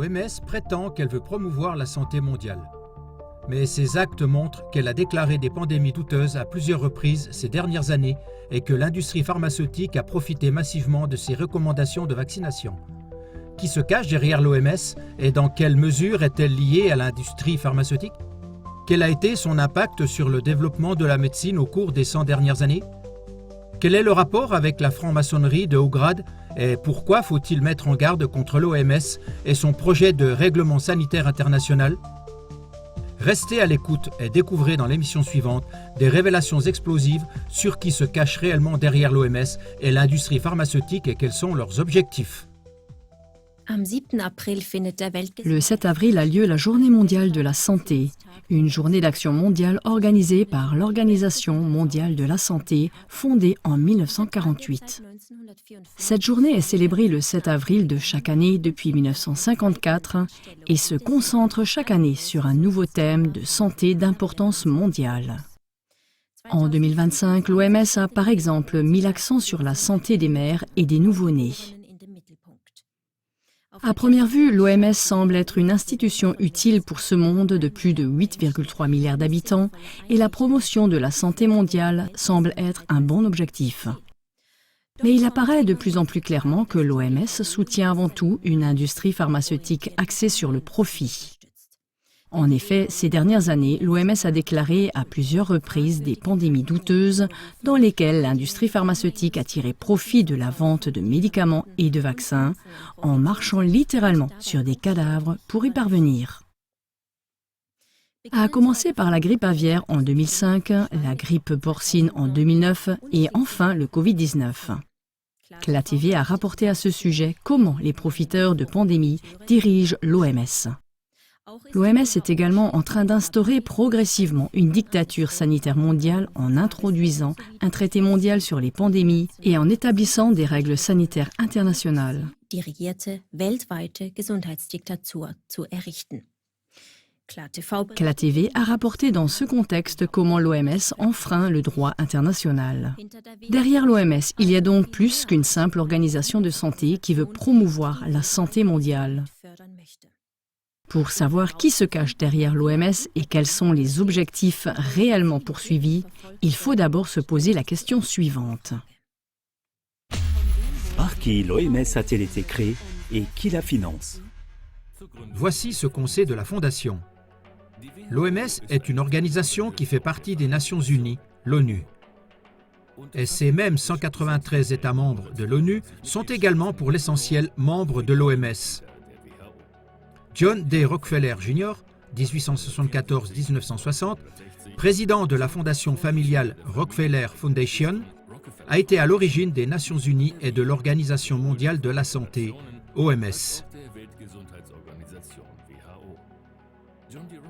L'OMS prétend qu'elle veut promouvoir la santé mondiale. Mais ses actes montrent qu'elle a déclaré des pandémies douteuses à plusieurs reprises ces dernières années et que l'industrie pharmaceutique a profité massivement de ses recommandations de vaccination. Qui se cache derrière l'OMS et dans quelle mesure est-elle liée à l'industrie pharmaceutique? Quel a été son impact sur le développement de la médecine au cours des 100 dernières années? Quel est le rapport avec la franc-maçonnerie de haut grade et pourquoi faut-il mettre en garde contre l'OMS et son projet de règlement sanitaire international? Restez à l'écoute et découvrez dans l'émission suivante des révélations explosives sur qui se cache réellement derrière l'OMS et l'industrie pharmaceutique et quels sont leurs objectifs. Le 7 avril a lieu la Journée mondiale de la santé, une journée d'action mondiale organisée par l'Organisation mondiale de la santé, fondée en 1948. Cette journée est célébrée le 7 avril de chaque année depuis 1954 et se concentre chaque année sur un nouveau thème de santé d'importance mondiale. En 2025, l'OMS a par exemple mis l'accent sur la santé des mères et des nouveau-nés. À première vue, l'OMS semble être une institution utile pour ce monde de plus de 8,3 milliards d'habitants et la promotion de la santé mondiale semble être un bon objectif. Mais il apparaît de plus en plus clairement que l'OMS soutient avant tout une industrie pharmaceutique axée sur le profit. En effet, ces dernières années, l'OMS a déclaré à plusieurs reprises des pandémies douteuses dans lesquelles l'industrie pharmaceutique a tiré profit de la vente de médicaments et de vaccins en marchant littéralement sur des cadavres pour y parvenir. À commencer par la grippe aviaire en 2005, la grippe porcine en 2009 et enfin le Covid-19. CLA TV a rapporté à ce sujet comment les profiteurs de pandémies dirigent l'OMS. L'OMS est également en train d'instaurer progressivement une dictature sanitaire mondiale en introduisant un traité mondial sur les pandémies et en établissant des règles sanitaires internationales. CLA TV a rapporté dans ce contexte comment l'OMS enfreint le droit international. Derrière l'OMS, il y a donc plus qu'une simple organisation de santé qui veut promouvoir la santé mondiale. Pour savoir qui se cache derrière l'OMS et quels sont les objectifs réellement poursuivis, il faut d'abord se poser la question suivante. Par qui l'OMS a-t-elle été créée et qui la finance? Voici ce qu'on sait de la Fondation. L'OMS est une organisation qui fait partie des Nations Unies, l'ONU. Et ces mêmes 193 États membres de l'ONU sont également pour l'essentiel membres de l'OMS. John D. Rockefeller Jr., 1874-1960, président de la fondation familiale Rockefeller Foundation, a été à l'origine des Nations Unies et de l'Organisation mondiale de la santé, OMS.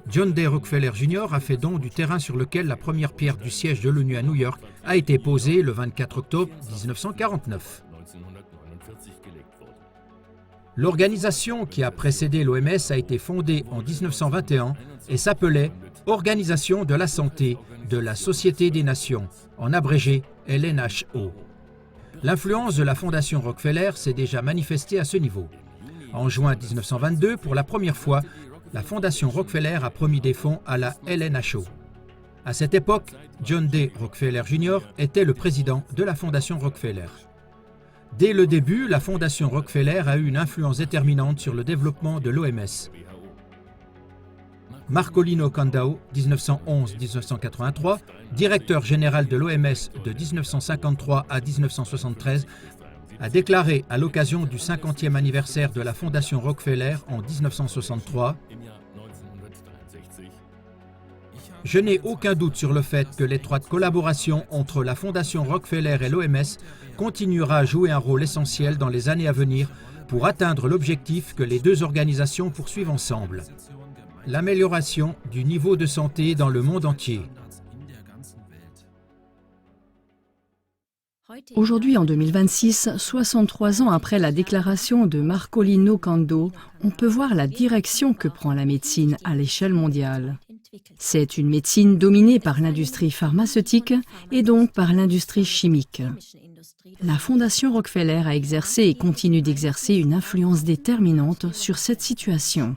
John D. Rockefeller Jr. a fait don du terrain sur lequel la première pierre du siège de l'ONU à New York a été posée le 24 octobre 1949. L'organisation qui a précédé l'OMS a été fondée en 1921 et s'appelait Organisation de la santé de la Société des Nations, en abrégé LNHO. L'influence de la Fondation Rockefeller s'est déjà manifestée à ce niveau. En juin 1922, pour la première fois, la Fondation Rockefeller a promis des fonds à la LNHO. À cette époque, John D. Rockefeller Jr. était le président de la Fondation Rockefeller. Dès le début, la Fondation Rockefeller a eu une influence déterminante sur le développement de l'OMS. Marcolino Candao, 1911-1983, directeur général de l'OMS de 1953 à 1973, a déclaré à l'occasion du 50e anniversaire de la Fondation Rockefeller en 1963 « Je n'ai aucun doute sur le fait que l'étroite collaboration entre la Fondation Rockefeller et l'OMS continuera à jouer un rôle essentiel dans les années à venir pour atteindre l'objectif que les deux organisations poursuivent ensemble. L'amélioration du niveau de santé dans le monde entier. » Aujourd'hui, en 2026, 63 ans après la déclaration de Marcolino Candao, on peut voir la direction que prend la médecine à l'échelle mondiale. C'est une médecine dominée par l'industrie pharmaceutique et donc par l'industrie chimique. La Fondation Rockefeller a exercé et continue d'exercer une influence déterminante sur cette situation.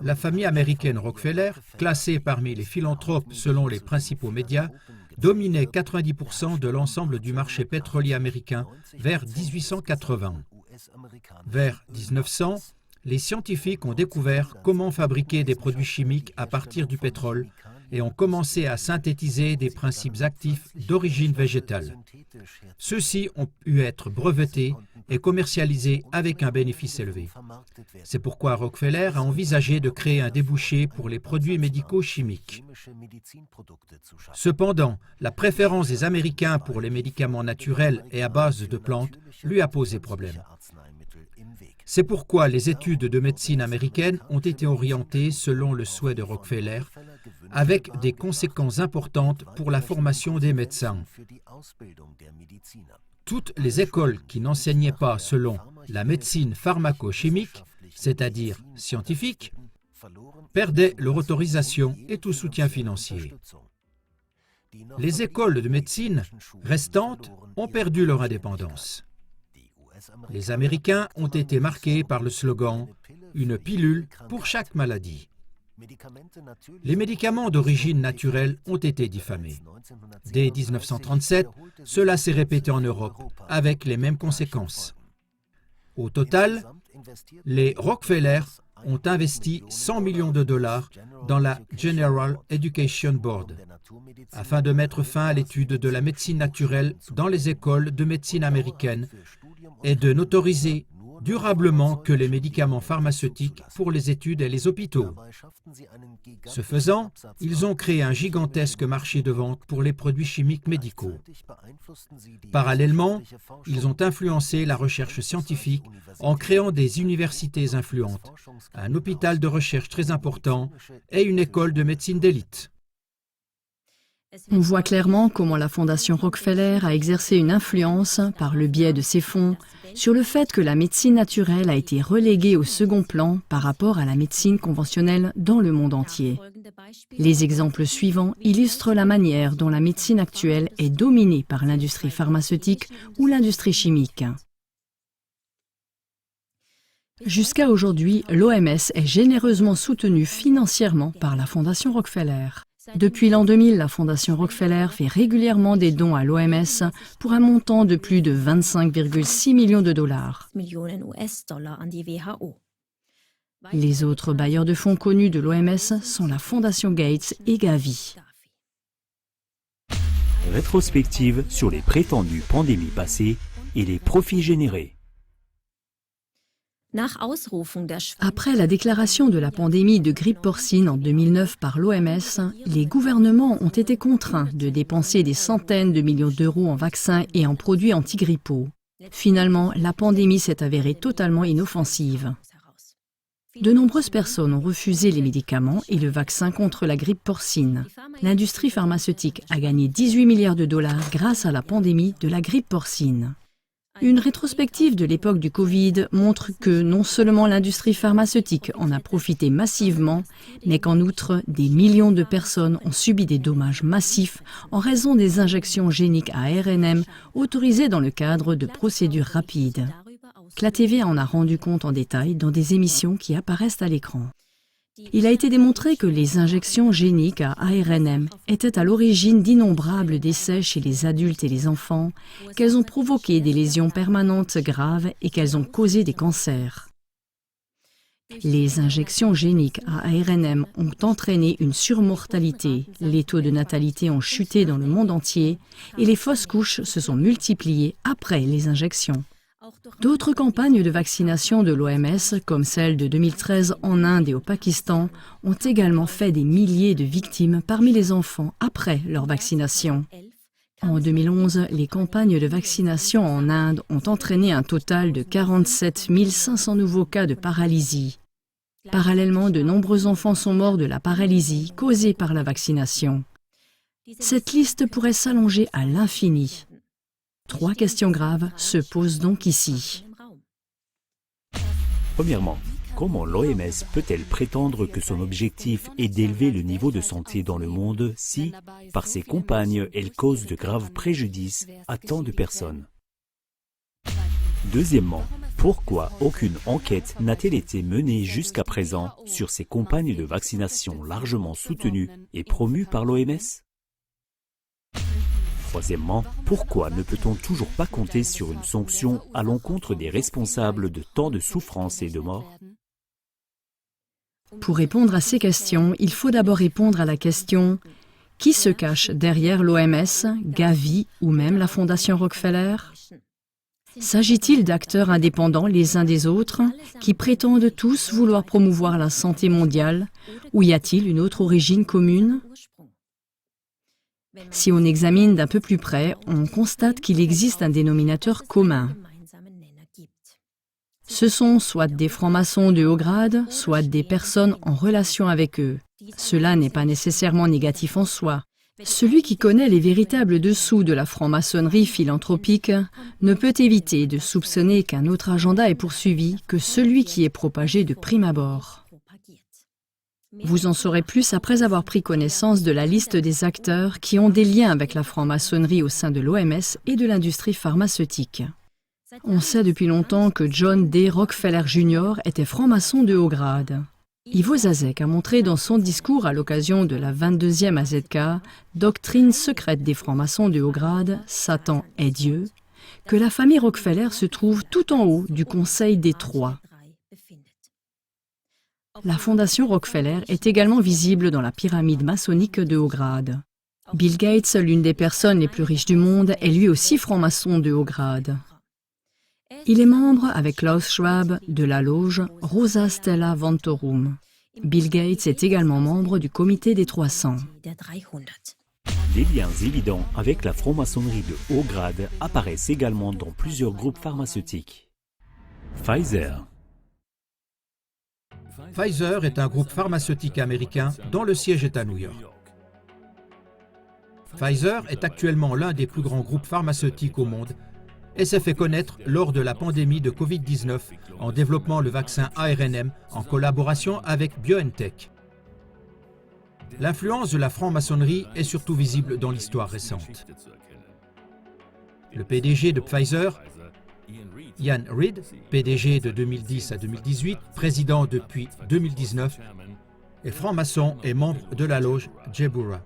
La famille américaine Rockefeller, classée parmi les philanthropes selon les principaux médias, dominait 90% de l'ensemble du marché pétrolier américain vers 1880. Vers 1900, les scientifiques ont découvert comment fabriquer des produits chimiques à partir du pétrole et ont commencé à synthétiser des principes actifs d'origine végétale. Ceux-ci ont pu être brevetés et commercialisés avec un bénéfice élevé. C'est pourquoi Rockefeller a envisagé de créer un débouché pour les produits médicaux chimiques. Cependant, la préférence des Américains pour les médicaments naturels et à base de plantes lui a posé problème. C'est pourquoi les études de médecine américaines ont été orientées selon le souhait de Rockefeller, avec des conséquences importantes pour la formation des médecins. Toutes les écoles qui n'enseignaient pas selon la médecine pharmaco-chimique, c'est-à-dire scientifique, perdaient leur autorisation et tout soutien financier. Les écoles de médecine restantes ont perdu leur indépendance. Les Américains ont été marqués par le slogan « Une pilule pour chaque maladie ». Les médicaments d'origine naturelle ont été diffamés. Dès 1937, cela s'est répété en Europe, avec les mêmes conséquences. Au total, les Rockefeller ont investi 100 millions de dollars dans la General Education Board, afin de mettre fin à l'étude de la médecine naturelle dans les écoles de médecine américaines et de n'autoriser durablement que les médicaments pharmaceutiques pour les études et les hôpitaux. Ce faisant, ils ont créé un gigantesque marché de vente pour les produits chimiques médicaux. Parallèlement, ils ont influencé la recherche scientifique en créant des universités influentes, un hôpital de recherche très important et une école de médecine d'élite. On voit clairement comment la Fondation Rockefeller a exercé une influence, par le biais de ses fonds, sur le fait que la médecine naturelle a été reléguée au second plan par rapport à la médecine conventionnelle dans le monde entier. Les exemples suivants illustrent la manière dont la médecine actuelle est dominée par l'industrie pharmaceutique ou l'industrie chimique. Jusqu'à aujourd'hui, l'OMS est généreusement soutenue financièrement par la Fondation Rockefeller. Depuis l'an 2000, la Fondation Rockefeller fait régulièrement des dons à l'OMS pour un montant de plus de 25,6 millions de dollars. Les autres bailleurs de fonds connus de l'OMS sont la Fondation Gates et Gavi. Rétrospective sur les prétendues pandémies passées et les profits générés. Après la déclaration de la pandémie de grippe porcine en 2009 par l'OMS, les gouvernements ont été contraints de dépenser des centaines de millions d'euros en vaccins et en produits antigrippaux. Finalement, la pandémie s'est avérée totalement inoffensive. De nombreuses personnes ont refusé les médicaments et le vaccin contre la grippe porcine. L'industrie pharmaceutique a gagné 18 milliards de dollars grâce à la pandémie de la grippe porcine. Une rétrospective de l'époque du Covid montre que non seulement l'industrie pharmaceutique en a profité massivement, mais qu'en outre, des millions de personnes ont subi des dommages massifs en raison des injections géniques à ARNM autorisées dans le cadre de procédures rapides. La TV en a rendu compte en détail dans des émissions qui apparaissent à l'écran. Il a été démontré que les injections géniques à ARNM étaient à l'origine d'innombrables décès chez les adultes et les enfants, qu'elles ont provoqué des lésions permanentes graves et qu'elles ont causé des cancers. Les injections géniques à ARNM ont entraîné une surmortalité, les taux de natalité ont chuté dans le monde entier et les fausses couches se sont multipliées après les injections. D'autres campagnes de vaccination de l'OMS, comme celle de 2013 en Inde et au Pakistan, ont également fait des milliers de victimes parmi les enfants après leur vaccination. En 2011, les campagnes de vaccination en Inde ont entraîné un total de 47 500 nouveaux cas de paralysie. Parallèlement, de nombreux enfants sont morts de la paralysie causée par la vaccination. Cette liste pourrait s'allonger à l'infini. 3 questions graves se posent donc ici. Premièrement, Comment l'OMS peut-elle prétendre que son objectif est d'élever le niveau de santé dans le monde si, par ses campagnes, elle cause de graves préjudices à tant de personnes? Deuxièmement, pourquoi aucune enquête n'a-t-elle été menée jusqu'à présent sur ces campagnes de vaccination largement soutenues et promues par l'OMS? Troisièmement, pourquoi ne peut-on toujours pas compter sur une sanction à l'encontre des responsables de tant de souffrances et de morts? Pour répondre à ces questions, il faut d'abord répondre à la question « Qui se cache derrière l'OMS, Gavi ou même la Fondation Rockefeller ?» S'agit-il d'acteurs indépendants les uns des autres, qui prétendent tous vouloir promouvoir la santé mondiale, ou y a-t-il une autre origine commune? Si on examine d'un peu plus près, on constate qu'il existe un dénominateur commun. Ce sont soit des francs-maçons de haut grade, soit des personnes en relation avec eux. Cela n'est pas nécessairement négatif en soi. Celui qui connaît les véritables dessous de la franc-maçonnerie philanthropique ne peut éviter de soupçonner qu'un autre agenda est poursuivi que celui qui est propagé de prime abord. Vous en saurez plus après avoir pris connaissance de la liste des acteurs qui ont des liens avec la franc-maçonnerie au sein de l'OMS et de l'industrie pharmaceutique. On sait depuis longtemps que John D. Rockefeller Jr. était franc-maçon de haut grade. Ivo Zazek a montré dans son discours à l'occasion de la 22e AZK, Doctrine secrète des francs-maçons de haut grade, Satan est Dieu, que la famille Rockefeller se trouve tout en haut du Conseil des Trois. La fondation Rockefeller est également visible dans la pyramide maçonnique de haut grade. Bill Gates, l'une des personnes les plus riches du monde, est lui aussi franc-maçon de haut grade. Il est membre, avec Klaus Schwab, de la loge Rosa Stella Ventorum. Bill Gates est également membre du comité des 300. Des liens évidents avec la franc-maçonnerie de haut grade apparaissent également dans plusieurs groupes pharmaceutiques. Pfizer. Pfizer est un groupe pharmaceutique américain dont le siège est à New York. Pfizer est actuellement l'un des plus grands groupes pharmaceutiques au monde et s'est fait connaître lors de la pandémie de Covid-19 en développant le vaccin ARNM en collaboration avec BioNTech. L'influence de la franc-maçonnerie est surtout visible dans l'histoire récente. Le PDG de Pfizer, Ian Read, PDG de 2010 à 2018, président depuis 2019, est franc-maçon et membre de la loge Jebura.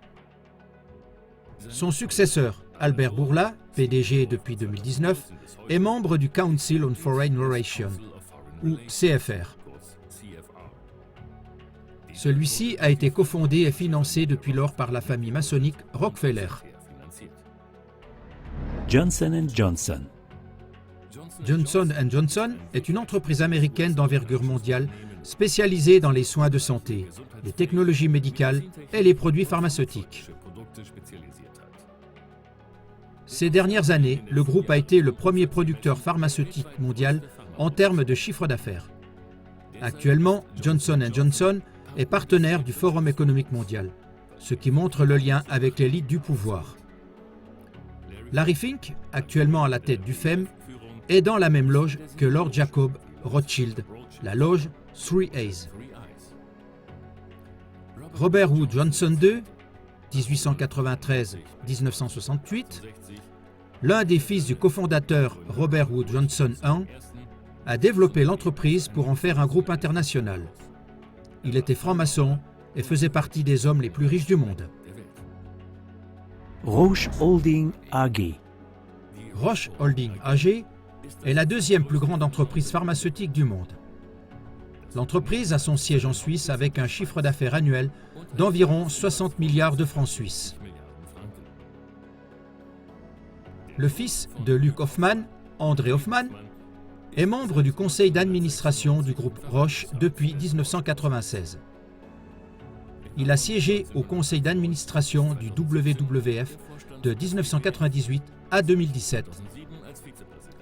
Son successeur, Albert Bourla, PDG depuis 2019, est membre du Council on Foreign Relations, ou CFR. Celui-ci a été cofondé et financé depuis lors par la famille maçonnique Rockefeller. Johnson & Johnson. Johnson & Johnson est une entreprise américaine d'envergure mondiale spécialisée dans les soins de santé, les technologies médicales et les produits pharmaceutiques. Ces dernières années, le groupe a été le premier producteur pharmaceutique mondial en termes de chiffre d'affaires. Actuellement, Johnson & Johnson est partenaire du Forum économique mondial, ce qui montre le lien avec l'élite du pouvoir. Larry Fink, actuellement à la tête du FEM, est dans la même loge que Lord Jacob Rothschild, la loge Three A's. Robert Wood Johnson II, 1893-1968, l'un des fils du cofondateur Robert Wood Johnson I, a développé l'entreprise pour en faire un groupe international. Il était franc-maçon et faisait partie des hommes les plus riches du monde. Roche Holding AG. Roche Holding AG est la deuxième plus grande entreprise pharmaceutique du monde. L'entreprise a son siège en Suisse avec un chiffre d'affaires annuel d'environ 60 milliards de francs suisses. Le fils de Luc Hoffmann, André Hoffmann, est membre du conseil d'administration du groupe Roche depuis 1996. Il a siégé au conseil d'administration du WWF de 1998 à 2017.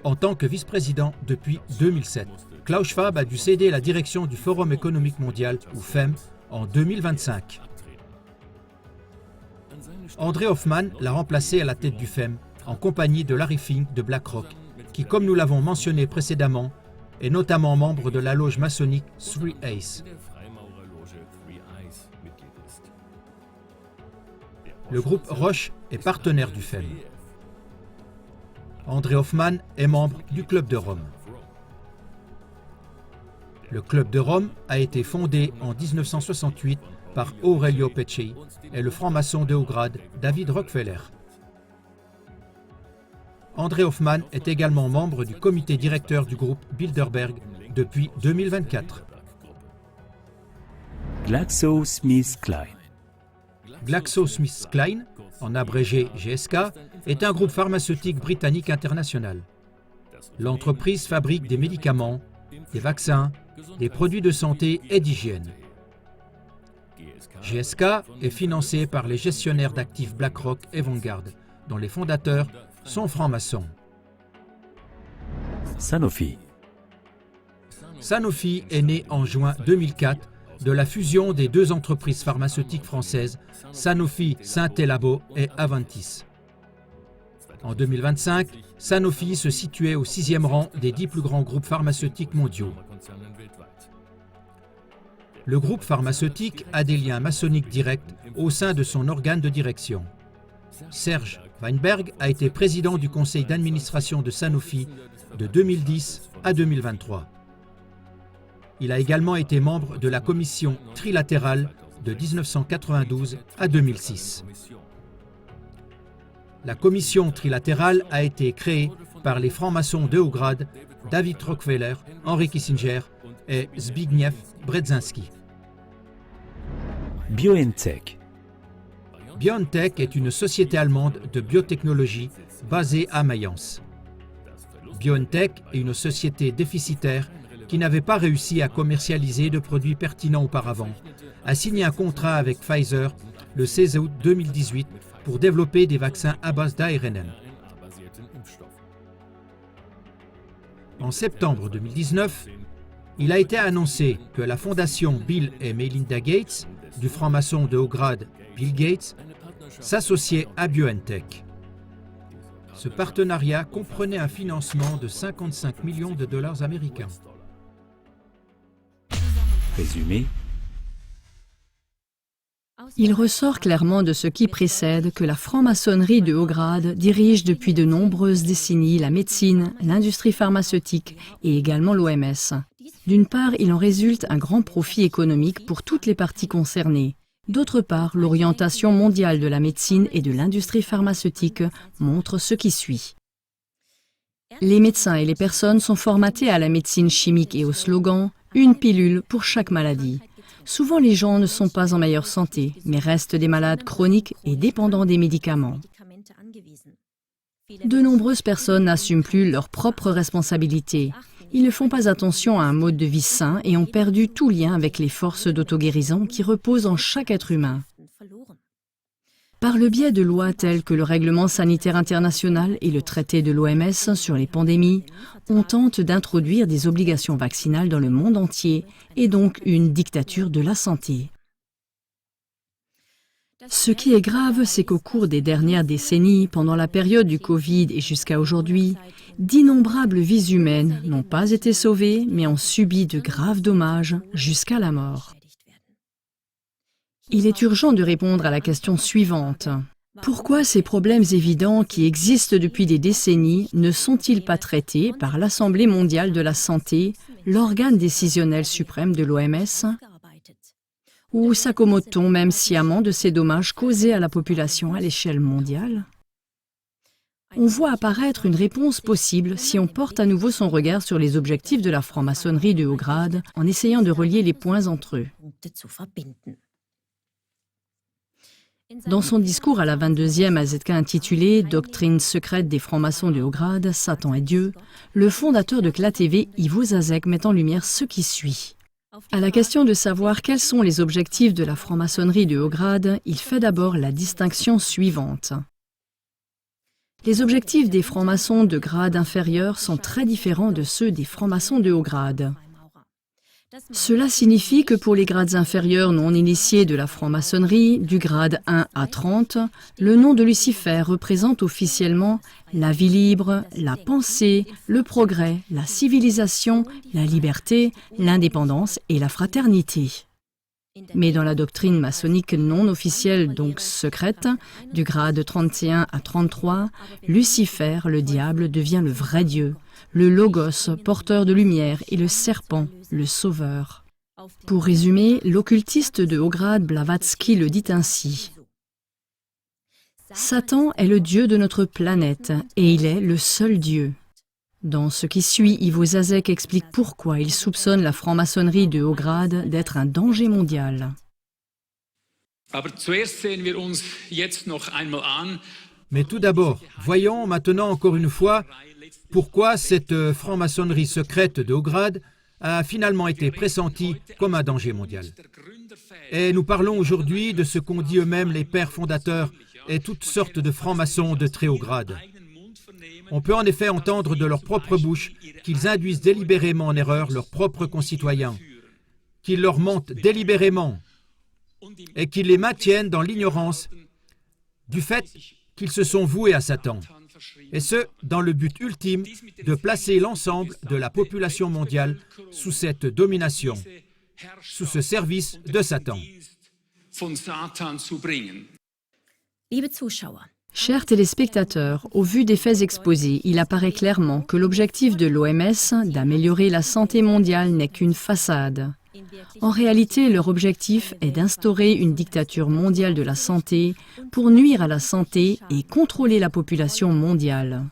En tant que vice-président depuis 2007, Klaus Schwab a dû céder la direction du Forum économique mondial, ou FEM, en 2025. André Hoffmann l'a remplacé à la tête du FEM, en compagnie de Larry Fink de BlackRock, qui, comme nous l'avons mentionné précédemment, est notamment membre de la loge maçonnique Three Ace. Le groupe Roche est partenaire du FEM. André Hoffmann est membre du Club de Rome. Le Club de Rome a été fondé en 1968 par Aurelio Peccei et le franc-maçon de haut grade David Rockefeller. André Hoffmann est également membre du comité directeur du groupe Bilderberg depuis 2024. GlaxoSmithKline. GlaxoSmithKline, en abrégé GSK, est un groupe pharmaceutique britannique international. L'entreprise fabrique des médicaments, des vaccins, des produits de santé et d'hygiène. GSK est financé par les gestionnaires d'actifs BlackRock et Vanguard, dont les fondateurs sont francs-maçons. Sanofi. Sanofi est né en juin 2004 de la fusion des deux entreprises pharmaceutiques françaises Sanofi Saint-Elabo et Aventis. En 2025, Sanofi se situait au 6e rang des 10 plus grands groupes pharmaceutiques mondiaux. Le groupe pharmaceutique a des liens maçonniques directs au sein de son organe de direction. Serge Weinberg a été président du conseil d'administration de Sanofi de 2010 à 2023. Il a également été membre de la commission trilatérale de 1992 à 2006. La commission trilatérale a été créée par les francs-maçons de haut grade David Rockefeller, Henry Kissinger et Zbigniew Brzezinski. BioNTech. BioNTech est une société allemande de biotechnologie basée à Mayence. BioNTech est une société déficitaire qui n'avait pas réussi à commercialiser de produits pertinents auparavant, a signé un contrat avec Pfizer le 16 août 2018 pour développer des vaccins à base d'ARN. En septembre 2019, il a été annoncé que la fondation Bill et Melinda Gates, du franc-maçon de haut grade Bill Gates, s'associait à BioNTech. Ce partenariat comprenait un financement de 55 millions de dollars américains. Résumé. Il ressort clairement de ce qui précède que la franc-maçonnerie de haut grade dirige depuis de nombreuses décennies la médecine, l'industrie pharmaceutique et également l'OMS. D'une part, il en résulte un grand profit économique pour toutes les parties concernées. D'autre part, l'orientation mondiale de la médecine et de l'industrie pharmaceutique montre ce qui suit. Les médecins et les personnes sont formatés à la médecine chimique et au slogan « Une pilule pour chaque maladie ». Souvent, les gens ne sont pas en meilleure santé, mais restent des malades chroniques et dépendants des médicaments. De nombreuses personnes n'assument plus leurs propres responsabilités. Ils ne font pas attention à un mode de vie sain et ont perdu tout lien avec les forces d'auto-guérison qui reposent en chaque être humain. Par le biais de lois telles que le Règlement sanitaire international et le traité de l'OMS sur les pandémies, on tente d'introduire des obligations vaccinales dans le monde entier et donc une dictature de la santé. Ce qui est grave, c'est qu'au cours des dernières décennies, pendant la période du Covid et jusqu'à aujourd'hui, d'innombrables vies humaines n'ont pas été sauvées, mais ont subi de graves dommages jusqu'à la mort. Il est urgent de répondre à la question suivante. Pourquoi ces problèmes évidents qui existent depuis des décennies ne sont-ils pas traités par l'Assemblée mondiale de la santé, l'organe décisionnel suprême de l'OMS? Ou s'accommode-t-on même sciemment de ces dommages causés à la population à l'échelle mondiale? On voit apparaître une réponse possible si on porte à nouveau son regard sur les objectifs de la franc-maçonnerie de haut grade en essayant de relier les points entre eux. Dans son discours à la 22e AZK intitulé « Doctrine secrète des francs-maçons de haut grade, Satan et Dieu », le fondateur de CLA TV, Ivo Zazek, met en lumière ce qui suit. À la question de savoir quels sont les objectifs de la franc-maçonnerie de haut grade, il fait d'abord la distinction suivante. Les objectifs des francs-maçons de grade inférieur sont très différents de ceux des francs-maçons de haut grade. Cela signifie que pour les grades inférieurs non initiés de la franc-maçonnerie, du grade 1 à 30, le nom de Lucifer représente officiellement la vie libre, la pensée, le progrès, la civilisation, la liberté, l'indépendance et la fraternité. Mais dans la doctrine maçonnique non officielle, donc secrète, du grade 31 à 33, Lucifer, le diable, devient le vrai Dieu, le Logos, porteur de lumière, et le serpent, le sauveur. Pour résumer, l'occultiste de haut grade Blavatsky le dit ainsi. Satan est le Dieu de notre planète, et il est le seul Dieu. Dans ce qui suit, Ivo Zazek explique pourquoi il soupçonne la franc-maçonnerie de haut grade d'être un danger mondial. Mais tout d'abord, voyons maintenant encore une fois pourquoi cette franc-maçonnerie secrète de haut grade a finalement été pressentie comme un danger mondial. Et nous parlons aujourd'hui de ce qu'ont dit eux-mêmes les pères fondateurs et toutes sortes de francs-maçons de très haut grade. On peut en effet entendre de leur propre bouche qu'ils induisent délibérément en erreur leurs propres concitoyens, qu'ils leur mentent délibérément et qu'ils les maintiennent dans l'ignorance du fait qu'ils se sont voués à Satan, et ce, dans le but ultime de placer l'ensemble de la population mondiale sous cette domination, sous ce service de Satan. Chers téléspectateurs, au vu des faits exposés, il apparaît clairement que l'objectif de l'OMS d'améliorer la santé mondiale n'est qu'une façade. En réalité, leur objectif est d'instaurer une dictature mondiale de la santé pour nuire à la santé et contrôler la population mondiale.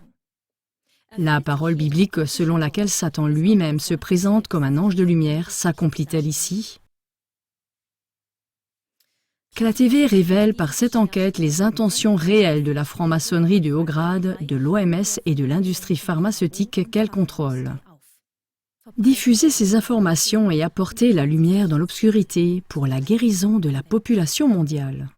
La parole biblique selon laquelle Satan lui-même se présente comme un ange de lumière s'accomplit-elle ici? KLA-TV révèle par cette enquête les intentions réelles de la franc-maçonnerie de haut grade, de l'OMS et de l'industrie pharmaceutique qu'elle contrôle. Diffuser ces informations et apporter la lumière dans l'obscurité pour la guérison de la population mondiale.